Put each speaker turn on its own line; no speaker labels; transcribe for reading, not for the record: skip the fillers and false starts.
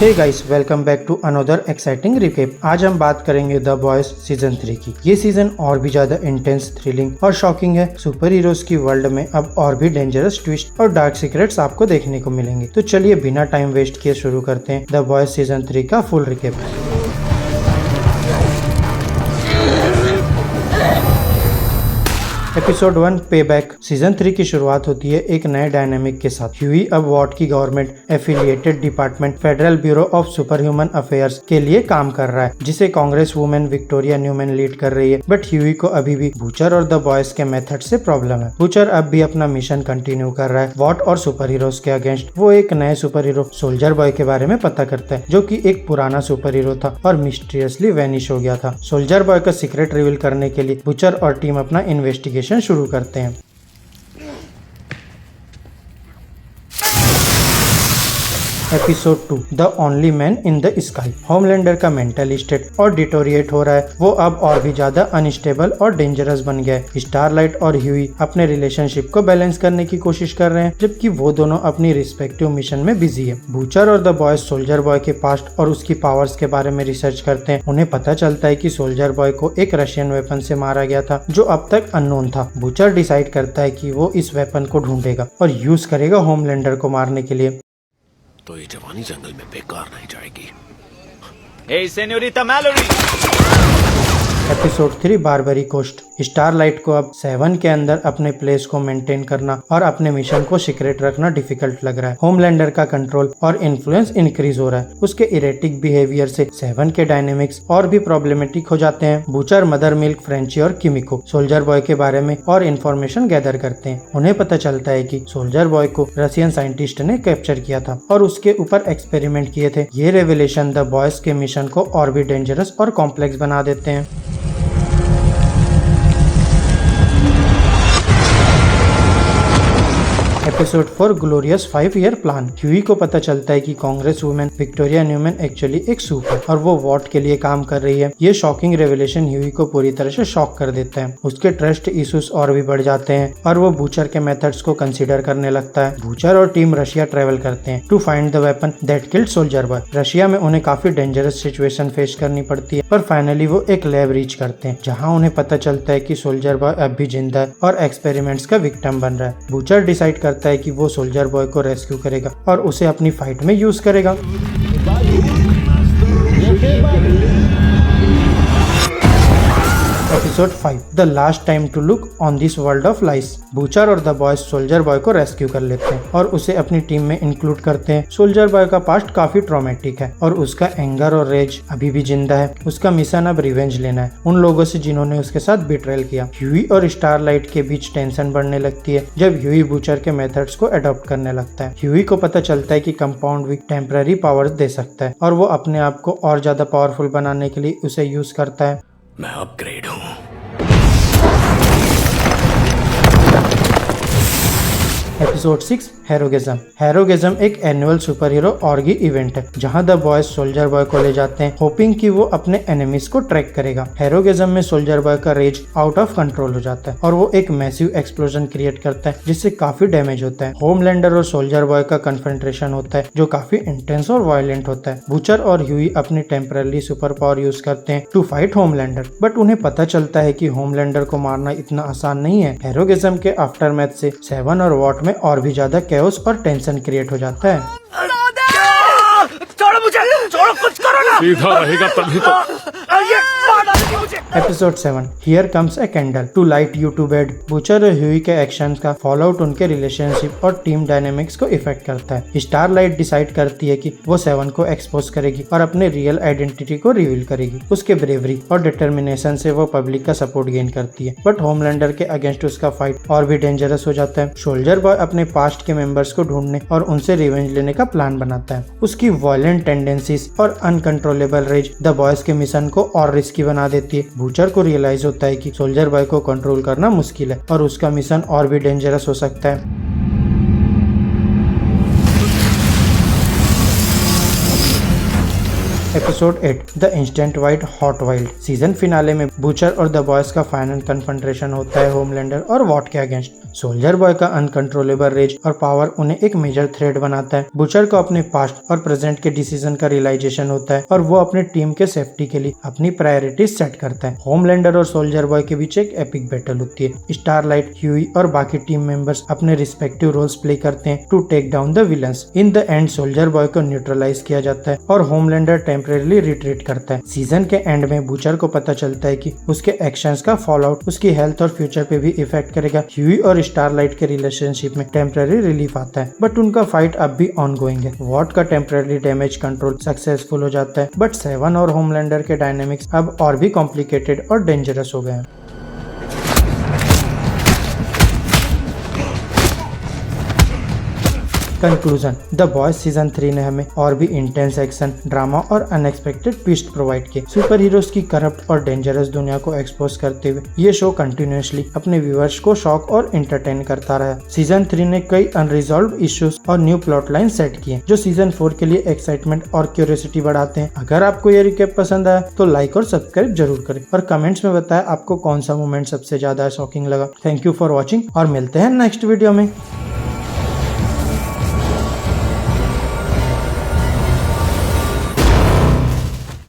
Hey guys, welcome back to another exciting recap. आज हम बात करेंगे द बॉयज सीजन 3 की। ये सीजन और भी ज्यादा इंटेंस, थ्रिलिंग और शॉकिंग है। सुपर हीरोज की वर्ल्ड में अब और भी डेंजरस ट्विस्ट और डार्क सीक्रेट्स आपको देखने को मिलेंगे। तो चलिए बिना टाइम वेस्ट किए शुरू करते हैं द बॉयज सीजन 3 का फुल रिकेप। एपिसोड 1 पे बैक। सीजन 3 की शुरुआत होती है एक नए डायनामिक के साथ। ह्यूई अब वॉट की government affiliated department Federal Bureau of Superhuman Affairs के लिए काम कर रहा है, जिसे congress women Victoria Neuman lead कर रही है। बट ह्यूई को अभी भी बूचर और द बॉयज के मेथड से प्रॉब्लम है। बूचर अब भी अपना मिशन कंटिन्यू कर रहा है वॉट और सुपर हीरोज के अगेंस्ट। वो एक नए सुपर हीरो सोल्जर बॉय के बारे में पता करता है, जो कि एक पुराना सुपर हीरो था और मिस्टीरियसली वैनिश हो गया था। सोल्जर बॉय का सीक्रेट रिवील करने के लिए बूचर और टीम अपना इन्वेस्टिगेशन शुरू करते हैं। Episode 2 the only man in the sky. Homelander का मेंटल स्टेट और डिटोरिएट हो रहा है। वो अब और भी ज्यादा अनस्टेबल और डेंजरस बन गया है। स्टारलाइट और ह्यूई अपने रिलेशनशिप को बैलेंस करने की कोशिश कर रहे हैं, जबकि वो दोनों अपनी रिस्पेक्टिव मिशन में बिजी है। बूचर और द बॉयज सोल्जर बॉय के पास्ट और उसकी पावर्स के बारे में रिसर्च करते हैं। उन्हें पता चलता है कि सोल्जर बॉय को एक रशियन वेपन से मारा गया था, जो अब तक अननोन था। बूचर डिसाइड करता है कि वो इस वेपन को ढूंढेगा और यूज करेगा होमलैंडर को मारने के लिए।
तो ये जवानी जंगल में बेकार नहीं जाएगी।
Hey, Señorita Mallory!
Episode 3 Barbary Coast. Starlight को अब 7 के अंदर अपने प्लेस को मेंटेन करना और अपने मिशन को सीक्रेट रखना डिफिकल्ट लग रहा है। होमलैंडर का कंट्रोल और इन्फ्लुएंस इंक्रीज हो रहा है। उसके इरेटिक बिहेवियर से 7 के डायनेमिक्स और भी प्रॉब्लमेटिक हो जाते हैं। बूचर, मदर मिल्क, फ्रेंची और किमिको सोल्जर बॉय के बारे में और इन्फॉर्मेशन गैदर करते हैं। उन्हें पता चलता है कि सोल्जर बॉय को रशियन साइंटिस्ट ने कैप्चर किया था और उसके ऊपर एक्सपेरिमेंट किए थे। ये रेवलेशन द बॉयज के मिशन को और भी डेंजरस और कॉम्प्लेक्स बना देते हैं। Episode 4 glorious 5 year plan. Hughie को पता चलता है कि congress women Victoria Neuman actually एक सूप है और वो वॉट के लिए काम कर रही है। ये शॉकिंग रेवलेशन ह्यूई को पूरी तरह से शॉक कर देता है। उसके ट्रस्ट इश्यूज और भी बढ़ जाते हैं और वो बूचर के मेथड्स को कंसीडर करने लगता है। बूचर और टीम रशिया ट्रेवल करते हैं to find the weapon that killed Soldier Boy. Russia में उन्हें काफी डेंजरस सिचुएशन फेस करनी पड़ती है, पर फाइनली वो एक लैब रीच करते हैं, जहाँ उन्हें पता चलता है कि सोल्जर बॉय अब भी जिंदा है और एक्सपेरिमेंट्स का विक्टिम बन रहा है। बूचर डिसाइड करता है कि वो सोल्जर बॉय को रेस्क्यू करेगा और उसे अपनी फाइट में यूज करेगा। Episode 5 the last time to look on this world of lies. Butcher और द बॉयज सोल्जर बॉय को रेस्क्यू कर लेते हैं और उसे अपनी टीम में इंक्लूड करते हैं। सोल्जर बॉय का पास्ट काफी ट्रॉमेटिक है और उसका एंगर और रेज अभी भी जिंदा है। उसका मिशन अब रिवेंज लेना है उन लोगों से जिन्होंने उसके साथ बिट्रेल किया। ह्यूई और स्टारलाइट के बीच टेंशन बढ़ने लगती है जब ह्यूई बूचर के मेथड्स को अडॉप्ट करने लगता है। ह्यूई को पता चलता है कि कंपाउंड भी टेम्पररी पावर्स दे सकता है और वो अपने आप को और ज्यादा पावरफुल बनाने के लिए उसे यूज करता है।
मैं अपग्रेड हूँ।
एपिसोड 6 हेरोगिज्म। हेरोगिज्म एक annual super hero orgy event है, जहां द बॉयज सोल्जर बॉय को ले जाते हैं, होपिंग कि वो अपने एनिमीज को ट्रैक करेगा। हेरोगिज्म में सोल्जर बॉय का रेज आउट ऑफ कंट्रोल हो जाता है और वो एक मैसिव एक्सप्लोजन क्रिएट करता है, जिससे काफी डैमेज होता है। होमलैंडर और सोल्जर बॉय का कन्फ्रंटेशन होता है, जो काफी इंटेंस और वायलेंट होता है। बूचर और ह्यूई अपनी टेम्पररी सुपर पावर यूज करते हैं टू फाइट होमलैंडर, बट उन्हें पता चलता है कि होमलैंडर को मारना इतना आसान नहीं है। हेरोगिज्म के आफ्टरमैथ से 7 और वॉट में और भी ज्यादा कैओस और टेंशन क्रिएट हो जाता है।
छोड़ो मुझे, छोड़ो, कुछ करो ना।
सीधा रहेगा तभी तो।
Episode 7 here comes a candle to light you to bed. Butcher और ह्यूई के एक्शंस का फॉलोआउट उनके रिलेशनशिप और टीम डायनेमिक्स को इफेक्ट करता है। स्टारलाइट डिसाइड करती है कि वो 7 को एक्सपोज करेगी और अपने रियल आइडेंटिटी को रिवील करेगी। उसके ब्रेवरी और डिटर्मिनेशन से वो पब्लिक का सपोर्ट गेन करती है, बट होमलैंडर के अगेंस्ट उसका फाइट और भी डेंजरस हो जाता है। सोल्जर बॉय अपने पास्ट के मेंबर्स को ढूंढने और उनसे रिवेंज लेने का प्लान बनाता है। उसकी वायलेंट टेंडेंसीज और अनकंट्रोलेबल रेज द बॉयज के मिशन को और रिस्की बना देती है। बूचर को रियलाइज होता है कि सोल्जर बॉय को कंट्रोल करना मुश्किल है और उसका मिशन और भी डेंजरस हो सकता है। Episode 8 the instant white hot wild. Season finale में बूचर और द बॉयज का फाइनल कन्फ्रंटेशन होता है होमलैंडर और वॉट के अगेंस्ट। सोल्जर बॉय का अनकंट्रोलेबल रेज और पावर उन्हें एक मेजर थ्रेट बनाता है। बुचर को अपने पास्ट और प्रेजेंट के डिसीजन का रियलाइजेशन होता है और वो अपने टीम के सेफ्टी के लिए अपनी प्रायोरिटीज सेट करता है। होमलैंडर और सोल्जर बॉय के बीच एक एपिक बैटल होती है। स्टारलाइट, ह्यूई और बाकी टीम मेंबर्स अपने रिस्पेक्टिव रोल्स प्ले करते हैं to take down the villains. In the end Soldier Boy को न्यूट्रलाइज किया जाता है और होमलैंडर टेम्परेरी रिट्रीट करता है। सीजन के एंड में बुचर को पता चलता है कि उसके एक्शंस का फॉल आउट उसकी हेल्थ और फ्यूचर पे भी इफेक्ट करेगा। ह्यूई और स्टारलाइट के रिलेशनशिप में टेम्परेरी रिलीफ आता है, बट उनका फाइट अब भी ऑनगोइंग है। वॉट का टेम्परेरी डैमेज कंट्रोल सक्सेसफुल हो जाता है, बट सेवन और होमलैंडर के डायनेमिक्स अब और भी कॉम्प्लिकेटेड और डेंजरस हो गए हैं। कंक्लूजन, द बॉयज सीजन 3 ने हमें और भी इंटेंस एक्शन, ड्रामा और अनएक्सपेक्टेड ट्विस्ट प्रोवाइड किए। सुपर हीरोज की करप्ट और डेंजरस दुनिया को एक्सपोज करते हुए ये शो कंटिन्यूअसली अपने व्यूअर्स को शॉक और एंटरटेन करता रहा। सीजन 3 ने कई अनरिजॉल्व इश्यूज और न्यू प्लॉट लाइन सेट किए जो सीजन 4 के लिए एक्साइटमेंट और क्यूरियोसिटी बढ़ाते हैं। अगर आपको ये रिकैप पसंद आया तो लाइक और सब्सक्राइब जरूर करें और कमेंट्स में बताएं आपको कौन सा मोमेंट सबसे ज्यादा शॉकिंग लगा। थैंक यू फॉर वॉचिंग और मिलते हैं नेक्स्ट वीडियो में।